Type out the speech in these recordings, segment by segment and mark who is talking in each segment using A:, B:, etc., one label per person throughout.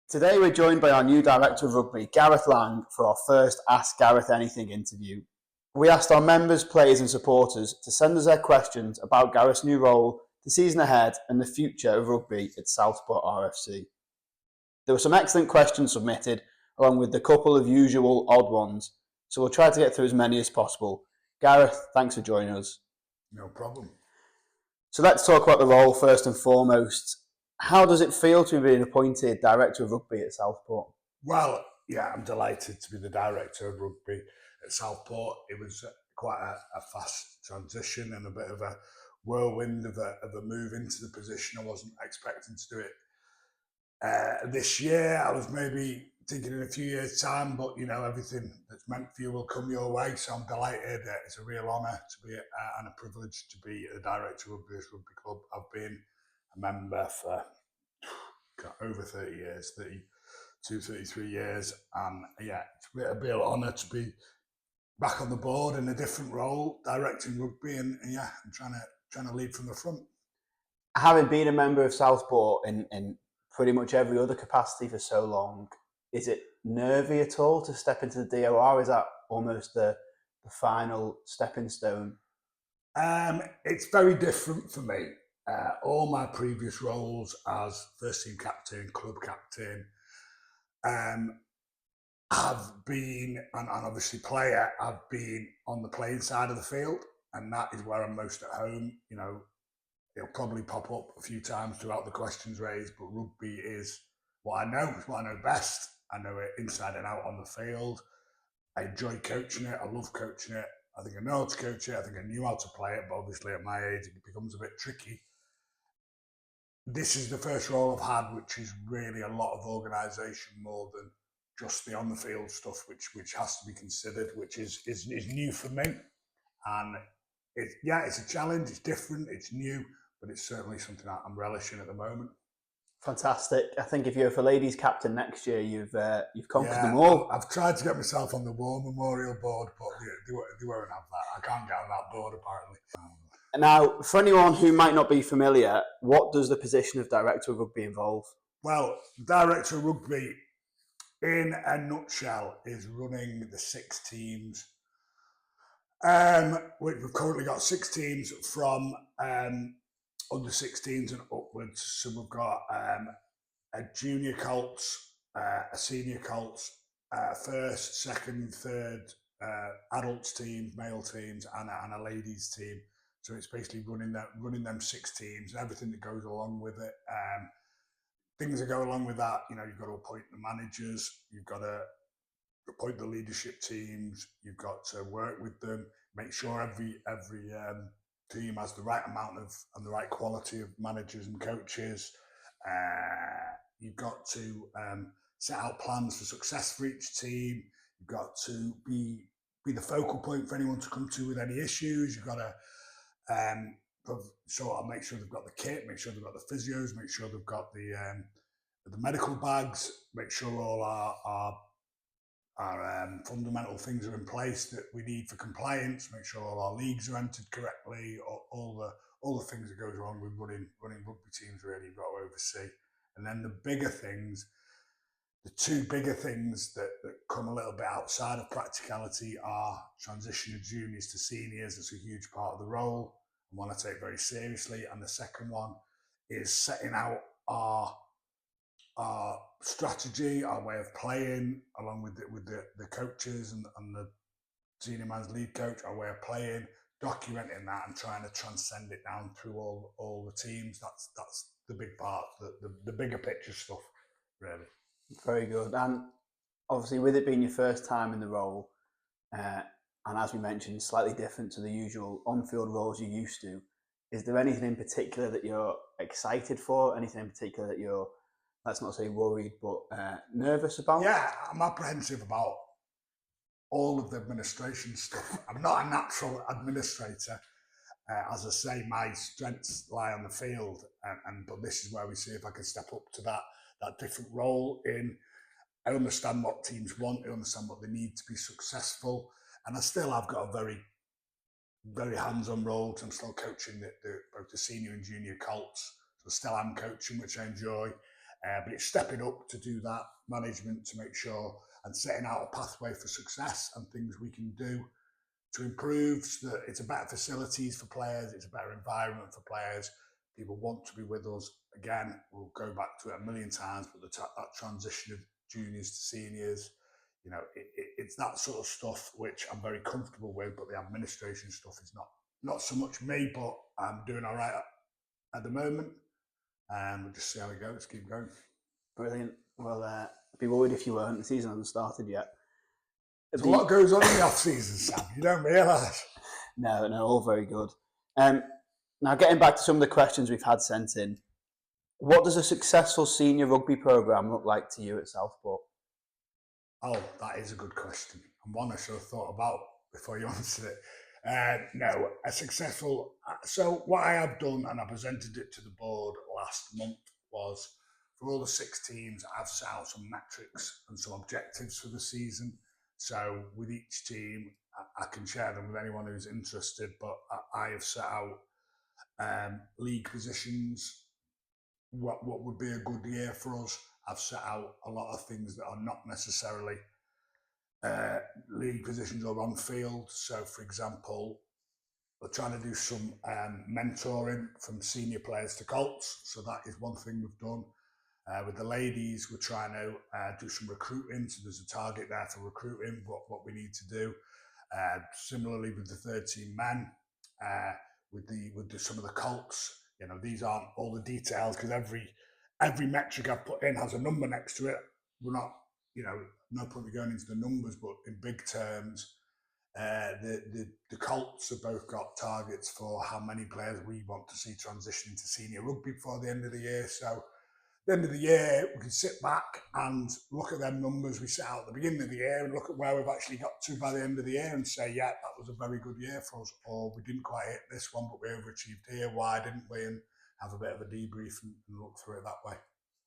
A: Today we're joined by our new Director of Rugby, Gareth Lang, for our first Ask Gareth Anything interview. We asked our members, players and supporters to send us their questions about Gareth's new role, the season ahead and the future of rugby at Southport RFC. There were some excellent questions submitted, along with a couple of usual odd ones, so we'll try to get through as many as possible. Gareth, thanks for joining us.
B: No problem.
A: So let's talk about the role first and foremost. How does it feel to be appointed Director of Rugby at Southport?
B: Well, yeah, I'm delighted to be the Director of Rugby at Southport. It was quite a fast transition and a bit of a whirlwind of a move into the position. I wasn't expecting to do it this year. I was maybe thinking in a few years' time, but everything that's meant for you will come your way. So I'm delighted. It's a real honour to be and a privilege to be the Director of this rugby club. I've been a member for over 30 years, 32, 33 years. And yeah, it's a real honour to be back on the board in a different role, directing rugby, and yeah, I'm trying to lead from the front.
A: Having been a member of Southport in pretty much every other capacity for so long, is it nervy at all to step into the DOR? Is that almost the final stepping stone?
B: It's very different for me. All my previous roles as first team captain, club captain, have been, and obviously player, I've been on the playing side of the field, and that is where I'm most at home. It'll probably pop up a few times throughout the questions raised, but rugby is what I know. It's what I know best. I know it inside and out on the field. I enjoy coaching it. I love coaching it. I think I know how to coach it. I think I knew how to play it, but obviously at my age, it becomes a bit tricky. This is the first role I've had, which is really a lot of organisation more than just the on the field stuff, which has to be considered, which is new for me. And it's a challenge. It's different. It's new, but it's certainly something that I'm relishing at the moment.
A: Fantastic. I think if you're for ladies captain next year, you've conquered them all.
B: I've tried to get myself on the War Memorial board, but they won't have that. I can't get on that board apparently.
A: Now, for anyone who might not be familiar, what does the position of Director of Rugby involve?
B: Well, Director of Rugby, in a nutshell, is running the 6 teams. We've currently got 6 teams from under 16s and upwards. So we've got a junior Colts, a senior Colts, first, second, third adults team, male teams, and a ladies team. So it's basically running them 6 teams and everything that goes along with it. Things that go along with that, you've got to appoint the managers, you've got to appoint the leadership teams, you've got to work with them, make sure every team has the right amount of and the right quality of managers and coaches. You've got to set out plans for success for each team. You've got to be the focal point for anyone to come to with any issues. You've got to sort of make sure they've got the kit, make sure they've got the physios, make sure they've got the medical bags, make sure all our fundamental things are in place that we need for compliance, make sure all our leagues are entered correctly, all the things that goes wrong with running rugby teams really you've got to oversee. And then the two bigger things that come a little bit outside of practicality are transition of juniors to seniors. It's a huge part of the role and one I take very seriously. And the second one is setting out our strategy, our way of playing, along with the coaches and the senior man's lead coach, our way of playing, documenting that and trying to transcend it down through all the teams. That's the big part, the bigger picture stuff, really.
A: Very good. And obviously with it being your first time in the role, and as we mentioned, slightly different to the usual on-field roles you're used to, is there anything in particular that you're excited for? Anything in particular that you're, let's not say worried, but nervous about?
B: Yeah, I'm apprehensive about all of the administration stuff. I'm not a natural administrator. As I say, my strengths lie on the field, but this is where we see if I can step up to that different role. I understand what teams want, I understand what they need to be successful, and I've got a very, very hands-on role because I'm still coaching both the senior and junior Colts. So still am coaching, which I enjoy. But it's stepping up to do that management to make sure and setting out a pathway for success and things we can do to improve so that it's a better facilities for players, it's a better environment for players. People want to be with us. Again, we'll go back to it a million times, but that transition of juniors to seniors, it's that sort of stuff which I'm very comfortable with, but the administration stuff is not so much me, but I'm doing all right at the moment. We'll just see how it goes, keep going.
A: Brilliant. Well, I'd be worried if you weren't. The season hasn't started yet.
B: There's a lot goes on in the off-season, Sam. You don't realise.
A: No, all very good. Now, getting back to some of the questions we've had sent in, what does a successful senior rugby programme look like to you at Southport?
B: Oh, that is a good question, and one I should have thought about before you answered it. No, a successful... So what I have done, and I presented it to the board last month, was for all the 6 teams, I've set out some metrics and some objectives for the season. So with each team, I can share them with anyone who's interested, but I have set out league positions, what would be a good year for us. I've set out a lot of things that are not necessarily league positions or on field. So, for example, we're trying to do some mentoring from senior players to Colts. So that is one thing we've done. With the ladies, we're trying to do some recruiting. So there's a target there for recruiting, what we need to do. Similarly with the third team men, with some of the Colts, these aren't all the details because every metric I've put in has a number next to it. We're not, no point in going into the numbers, but in big terms, the Colts have both got targets for how many players we want to see transition into senior rugby before the end of the year. So at the end of the year, we can sit back and look at them numbers we set out at the beginning of the year and look at where we've actually got to by the end of the year and say, yeah, that was a very good year for us, or we didn't quite hit this one, but we overachieved here. Why didn't we? And have a bit of a debrief and look through it that way.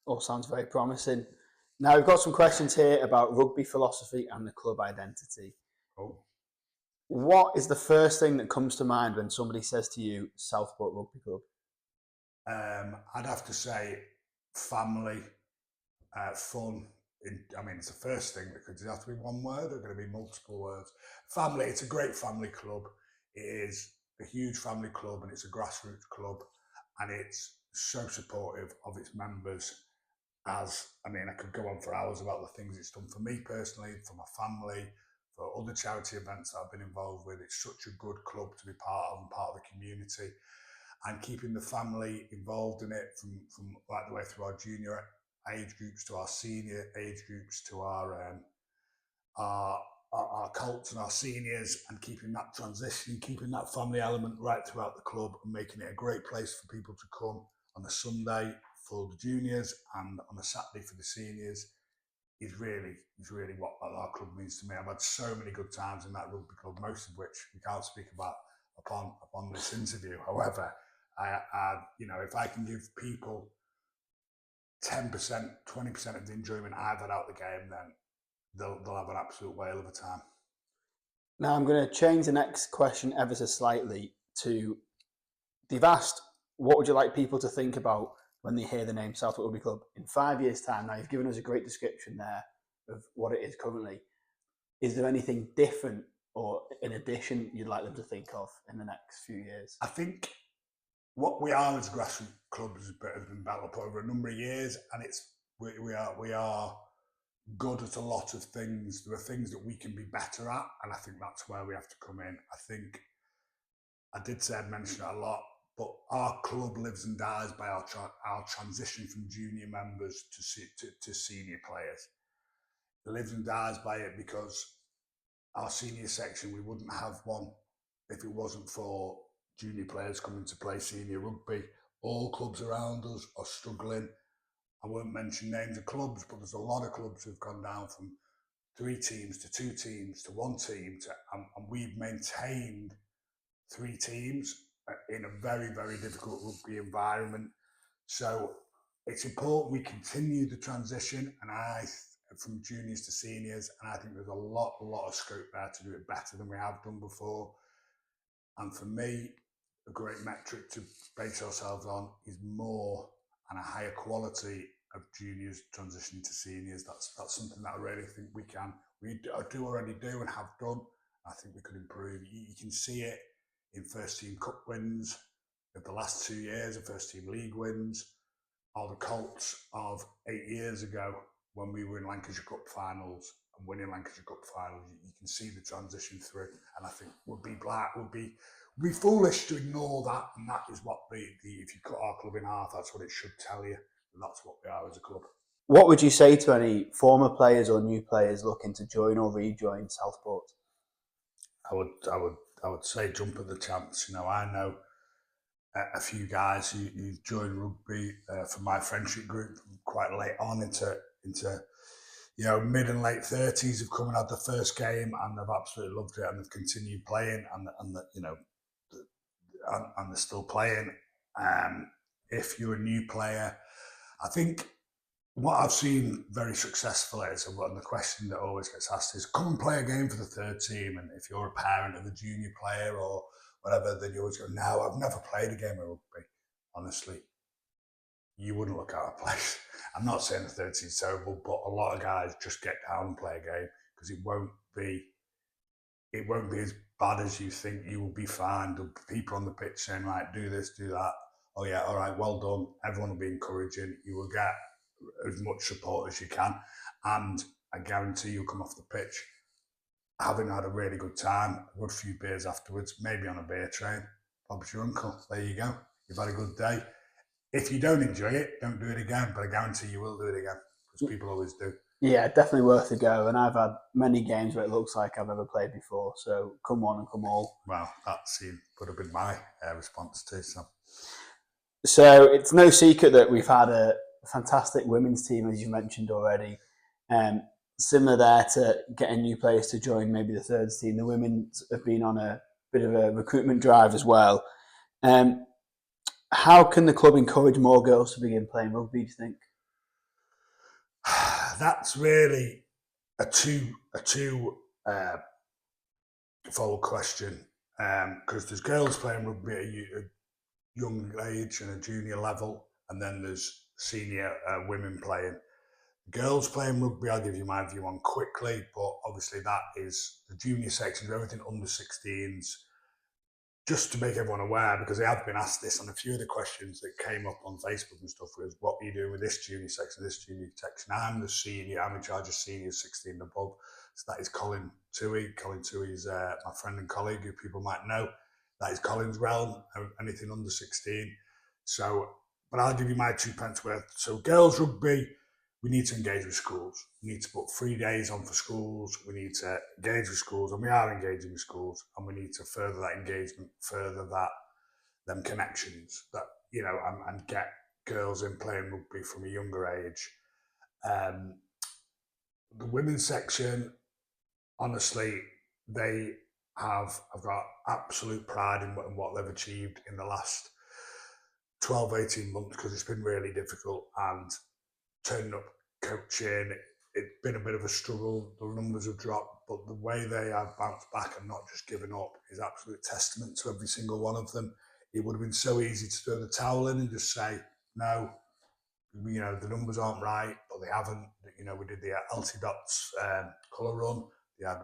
A: All sounds very promising. Now, we've got some questions here about rugby philosophy and the club identity.
B: Oh.
A: What is the first thing that comes to mind when somebody says to you, Southport Rugby Club?
B: I'd have to say family, fun. It's the first thing because does it have to be one word or going to be multiple words? Family, it's a great family club. It is a huge family club and it's a grassroots club and it's so supportive of its members. I could go on for hours about the things it's done for me personally, for my family, for other charity events that I've been involved with. It's such a good club to be part of and part of the community. And keeping the family involved in it from right the way through our junior age groups to our senior age groups to our Colts and our seniors, and keeping that transition, keeping that family element right throughout the club and making it a great place for people to come on a Sunday for the juniors and on a Saturday for the seniors is really what our club means to me. I've had so many good times in that rugby club, most of which we can't speak about upon this interview. However, if I can give people 10%, 20% of the enjoyment I've had out the game, then they'll have an absolute whale of a time.
A: Now I'm going to change the next question ever so slightly to, they've asked, what would you like people to think about when they hear the name Southport Rugby Club in 5 years' time? Now you've given us a great description there of what it is currently. Is there anything different or in addition you'd like them to think of in the next few years?
B: I think what we are as a grassroots club has been built up over a number of years, and we are good at a lot of things. There are things that we can be better at, and I think that's where we have to come in. I think I did say I'd mention it a lot, but our club lives and dies by our transition from junior members to senior players. It lives and dies by it because our senior section, we wouldn't have one if it wasn't for junior players coming to play senior rugby. All clubs around us are struggling. I won't mention names of clubs, but there's a lot of clubs who've gone down from 3 teams to 2 teams to 1 team, and we've maintained 3 teams in a very, very difficult rugby environment. So it's important we continue the transition, and from juniors to seniors, and I think there's a lot of scope there to do it better than we have done before. And for me, a great metric to base ourselves on is more and a higher quality juniors transitioning to seniors. That's something that I really think we do already do and have done. I think we could improve. You can see it in first team cup wins of the last 2 years, and first team league wins, or the Colts of 8 years ago when we were in Lancashire Cup finals and winning Lancashire Cup finals. You can see the transition through, and I think would be foolish to ignore that. And that is what if you cut our club in half, that's what it should tell you. And that's what we are as a club.
A: What would you say to any former players or new players looking to join or rejoin Southport?
B: I would say jump at the chance. I know a few guys who've joined rugby from my friendship group quite late on into mid and late 30s, have come and had the first game and they've absolutely loved it and they've continued playing and they're still playing. If you're a new player, I think what I've seen very successful is, and the question that always gets asked is, come and play a game for the third team. And if you're a parent of a junior player or whatever, then you always go, no, I've never played a game of rugby. Honestly, you wouldn't look out of place. I'm not saying the third team's terrible, but a lot of guys just get down and play a game because it won't be as bad as you think. You will be fine. There'll be people on the pitch saying, right, do this, do that. Oh yeah, all right, well done. Everyone will be encouraging. You will get as much support as you can, and I guarantee you'll come off the pitch having had a really good time, a good few beers afterwards, maybe on a beer train. Bob's your uncle. There you go. You've had a good day. If you don't enjoy it, don't do it again, but I guarantee you will do it again because people always do.
A: Yeah, definitely worth a go. And I've had many games where it looks like I've never played before. So come on and come all.
B: Well, that would have been my response too.
A: So it's no secret that we've had a fantastic women's team, as you mentioned already. Similar there to getting new players to join maybe the third team. The women have been on a bit of a recruitment drive as well. How can the club encourage more girls to begin playing rugby, do you think?
B: That's really a two-fold question, because there's girls playing rugby at a young age and a junior level, and then there's senior women playing. Girls playing rugby, I'll give you my view on quickly, but obviously that is the junior section, everything under 16s. Just to make everyone aware, because I have been asked this on a few of the questions that came up on Facebook and stuff, was what are you doing with this junior section, this junior section? I'm the senior, I'm in charge of seniors 16 and above. So that is Colin Toohey. Colin Toohey is my friend and colleague who people might know. That is Colin's realm, anything under 16. So, but I'll give you my 2 pence worth. So girls rugby, we need to engage with schools. We need to put 3 days on for schools. We need to engage with schools, and we are engaging with schools, and we need to further that engagement, further them connections, that and get girls in playing rugby from a younger age. The women's section, honestly, I've got absolute pride in what they've achieved in the last 12, 18 months, because it's been really difficult, and turning up coaching, it's been a bit of a struggle. The numbers have dropped, but the way they have bounced back and not just given up is absolute testament to every single one of them. It would have been so easy to throw the towel in and just say, no, the numbers aren't right, but they haven't. We did the LT Dots colour run. They had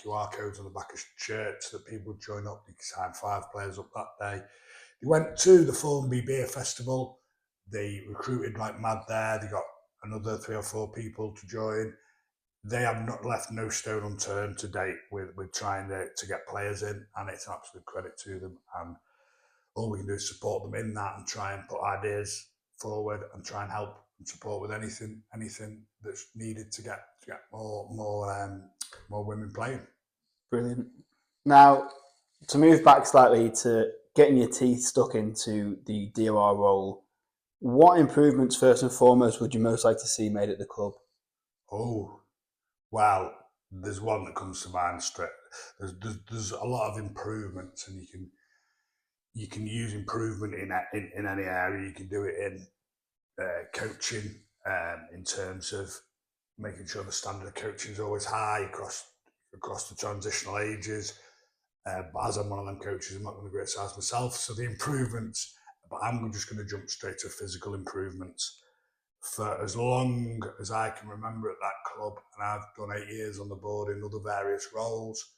B: QR codes on the back of shirts that people would join up. You could sign 5 players up that day. They went to the Formby Beer Festival. They recruited like mad there. They got another 3 or 4 people to join. They have not left no stone unturned to date with trying to get players in, and it's an absolute credit to them. And all we can do is support them in that and try and put ideas forward and try and help and support with anything that's needed to get more women playing.
A: Brilliant. Now, to move back slightly to getting your teeth stuck into the DOR role, what improvements, first and foremost, would you most like to see made at the club?
B: Oh, well, there's one that comes to mind straight. There's a lot of improvements, and you can use improvement in any area. You can do it in coaching, in terms of making sure the standard of coaching is always high across the transitional ages. But as I'm one of them coaches, I'm not going to criticise myself. So the improvements, but I'm just going to jump straight to physical improvements. for as long as I can remember at that club, and I've done 8 years on the board in other various roles,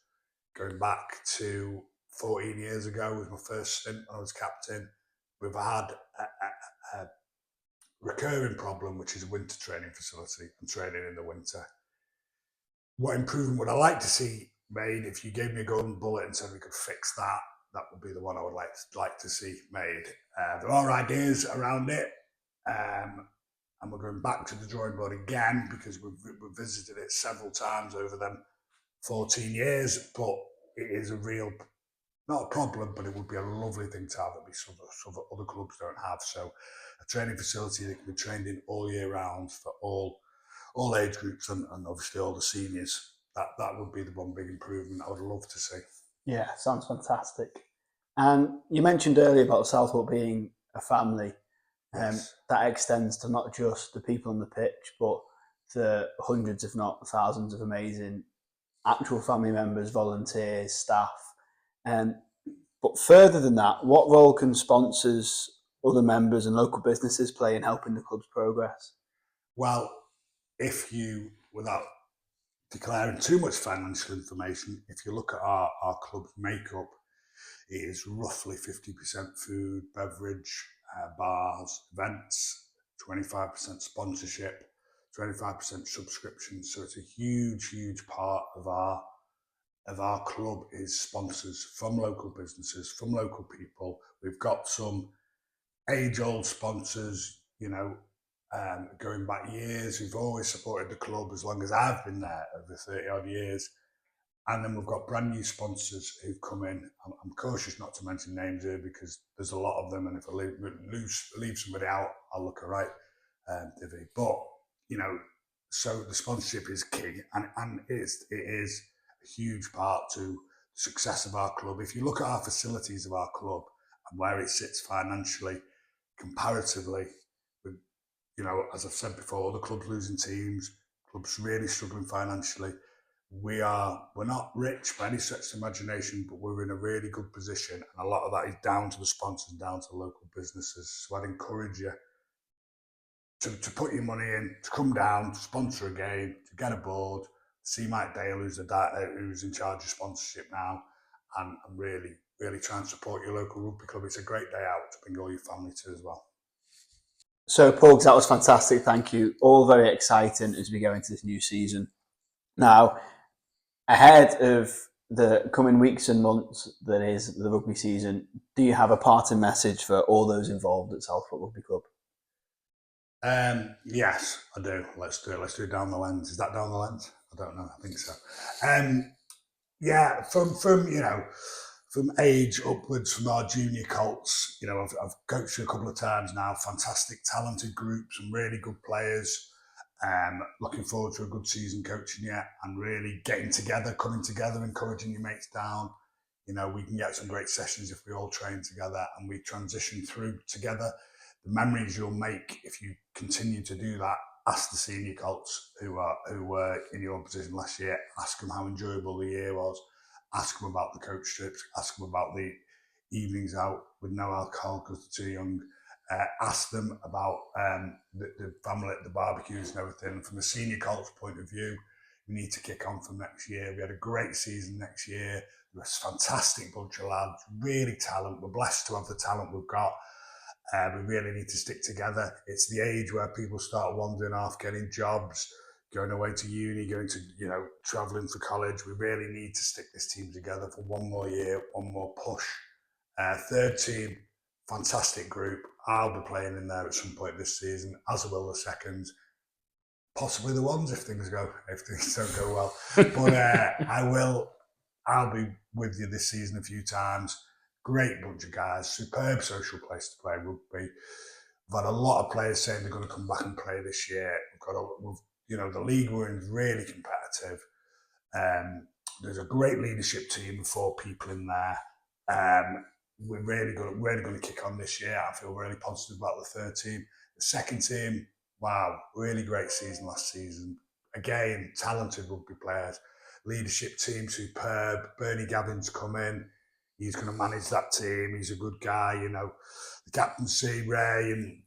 B: going back to 14 years ago was my first stint when I was captain. We've had a recurring problem, which is a winter training facility and training in the winter. What improvement would I like to see made? If you gave me a golden bullet and said we could fix that, that would be the one I would like to see made. There are ideas around it, and we're going back to the drawing board again because we've visited it several times over them 14 years, but it is a real, not a problem, but it would be a lovely thing to have that we other clubs don't have. So a training facility that can be trained in all year round for all age groups and obviously all the seniors. That would be the one big improvement I would love to see.
A: Yeah, sounds fantastic. And you mentioned earlier about Southport being a family.
B: Yes.
A: That extends to not just the people on the pitch, but the hundreds, if not thousands, of amazing actual family members, volunteers, staff. But further than that, what role can sponsors, other members and local businesses play in helping the club's progress?
B: Well, if you, without declaring too much financial information, if you look at our club's makeup, it is roughly 50% food, beverage, bars, events, 25% sponsorship, 25% subscriptions. So it's a huge part of our club is sponsors from local businesses, from local people. We've got some age-old sponsors, going back years, who've always supported the club as long as I've been there, over 30-odd years. And then we've got brand new sponsors who've come in. I'm cautious not to mention names here because there's a lot of them, and if I leave somebody out, I'll look a right divvy. But, so the sponsorship is key, and it is a huge part to the success of our club. If you look at our facilities of our club and where it sits financially, comparatively, with, as I've said before, the club's losing teams, club's really struggling financially. We're not rich by any stretch of imagination, but we're in a really good position, and a lot of that is down to the sponsors, down to the local businesses. So I'd encourage you to put your money in, to come down, to sponsor a game, to get aboard, see Mike Dale, who's in charge of sponsorship now, and really try and support your local rugby club. It's a great day out to bring all your family to as well.
A: So, Pugs, that was fantastic. Thank you. All very exciting as we go into this new season. Now, ahead of the coming weeks and months that is the rugby season, do you have a parting message for all those involved at Southport Rugby Club?
B: Yes, I do. Let's do it. Let's do it down the lens. Is that down the lens? I don't know. I think so. Yeah, from age upwards, from our junior colts, I've coached you a couple of times now. Fantastic, talented group, some really good players. Looking forward to a good season coaching you and really getting together, coming together, encouraging your mates down. We can get some great sessions if we all train together and we transition through together. The memories you'll make if you continue to do that. Ask the senior colts who were in your position last year. Ask them how enjoyable the year was. Ask them about the coach trips. Ask them about the evenings out with no alcohol because they're too young. Ask them about the family at the barbecues and everything. From a senior colts point of view, we need to kick on from next year. We had a great season next year. There was a fantastic bunch of lads, really talent. We're blessed to have the talent we've got. We really need to stick together. It's the age where people start wandering off, getting jobs, going away to uni, going to, travelling for college. We really need to stick this team together for one more year, one more push. Third team, fantastic group. I'll be playing in there at some point this season, as will the seconds. Possibly the ones if things don't go well. But I'll be with you this season a few times. Great bunch of guys, superb social place to play rugby. We've had a lot of players saying they're going to come back and play this year. The league we're in is really competitive. There's a great leadership team of 4 people in there. We're really going to kick on this year. I feel really positive about the third team. The second team, wow, really great season last season. Again, talented rugby players. Leadership team, superb. Bernie Gavin's come in. He's going to manage that team. He's a good guy, The captaincy, Ray and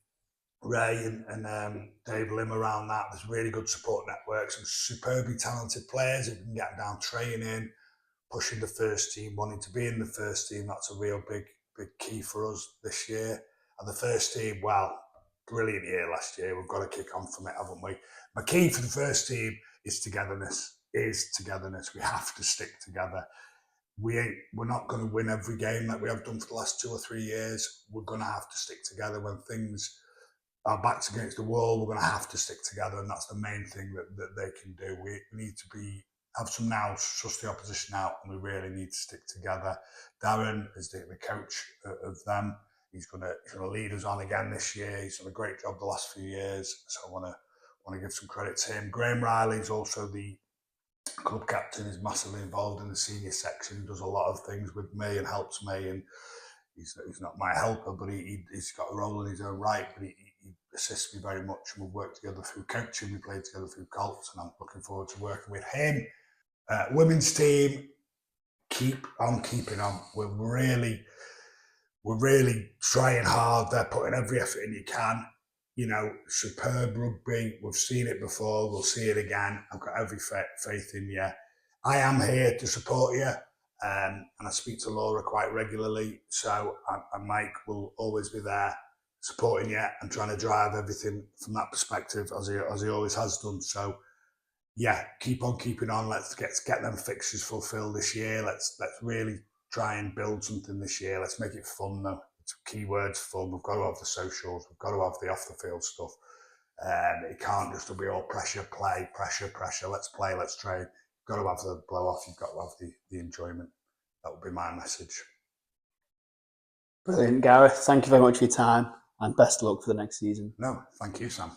B: Ray and Dave Lim around that. There's really good support networks and superbly talented players who can get down training, pushing the first team, wanting to be in the first team. That's a real big key for us this year. And the first team, well, brilliant year last year. We've got to kick on from it, haven't we? My key for the first team is togetherness. We have to stick together. We're not going to win every game like we have done for the last 2 or 3 years. We're going to have to stick together when things our backs against the wall. We're going to have to stick together, and that's the main thing that they can do. We need to have some nous, trust the opposition out, and we really need to stick together. Darren is the coach of them. He's going to lead us on again this year. He's done a great job the last few years, so I want to give some credit to him. Graham Riley's also the club captain. Is massively involved in the senior section. He does a lot of things with me and helps me, and he's not my helper, but he's got a role in his own right, but he assists me very much, and we've worked together through coaching. We played together through Colts, and I'm looking forward to working with him. Women's team, keep on keeping on. We're really trying hard. They're putting every effort in you can. You know, superb rugby. We've seen it before. We'll see it again. I've got every faith in you. I am here to support you, and I speak to Laura quite regularly. So and Mike will always be there supporting you and trying to drive everything from that perspective as he always has done. So yeah, keep on keeping on. Let's get them fixtures fulfilled this year. Let's really try and build something this year. Let's make it fun though. It's keywords fun. We've got to have the socials. We've got to have the off the field stuff. It can't just be all pressure. Let's play. Let's train. You've got to have the blow off. You've got to have the enjoyment. That would be my message.
A: Brilliant, Gareth. Thank you very much for your time, and best of luck for the next season.
B: No, thank you, Sam.